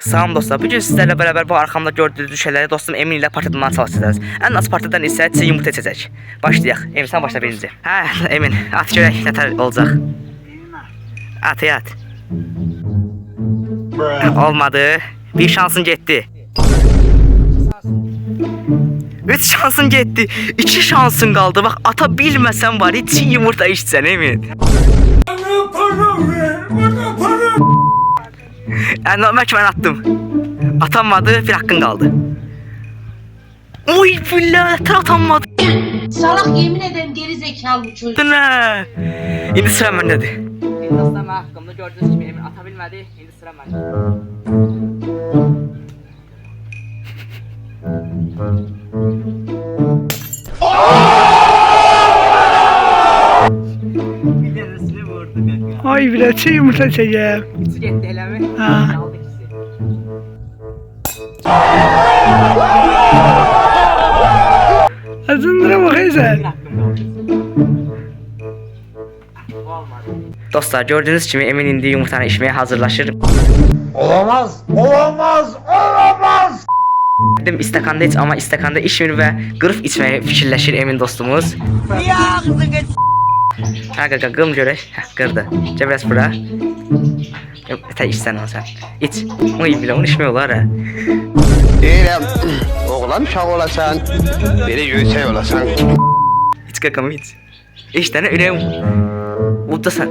Salam dostlar, bugün sizlerle beraber bu arkamda gördüğünüz şeyleri dostum Emin ile partladıktan çalışacağız. En az partladan ise çiğ yumurta içecek. Başlayaq. Emin sen başla birinci. Hə, Emin, at görək nətər olacaq. At. Olmadı. Bir şansın getdi. 3 şansın getdi. 2 şansın qaldı. Bax, ata bilməsən var, çiğ yumurta içsən Emin. Yani normal ben attım. Atanmadı, bir hakkın kaldı. Oy billahi atanmadı. Salak yemin ederim geri zekalı bu çocuk. Ne? İndi sıra bendedir. Şimdi dostlar ben hakkımda gördüğünüz gibi Emin atabilmedi. İndi sıra bende. Bir tanesini vurdu kanka. Ay bile çiğ yumurta çekeyim. İçi gitti ele mi? Ha. Aldı ikisi. Azındıra bakayım sen. Dostlar gördüğünüz gibi Emin indi yumurtanı içmeye hazırlaşır. Olamaz. Dedim istakanda iç ama istakanda içmir ve qırf içmeye fikirləşir Emin dostumuz. Kanka qım görək. Hə, qırdı. Gəl biraz bura. Tə içsən onu sən. İç. Onu bilə, onu içmək olar ha. Deyirəm, oğlan uşaq olasan, belə yüksək olasan. İç qakamı iç. İç dənə ürəyim. Udda sən.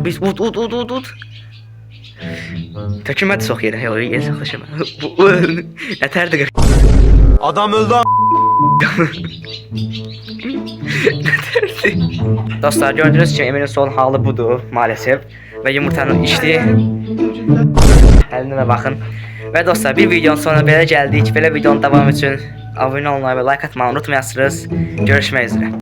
Biz ud. Tökülmədi çox yerə. Yox, yerə saxlaşama. Nətərdir qır. Adam öldü. Dostlar gördüğünüz gibi Emin'in son halı budur maalesef. Ve yumurtanın içtiği eline bakın. Ve dostlar bir videonun sonuna böyle geldik. Böyle videonun devamı için abone olmayı ve like atmayı unutmayasınız. Görüşmek üzere.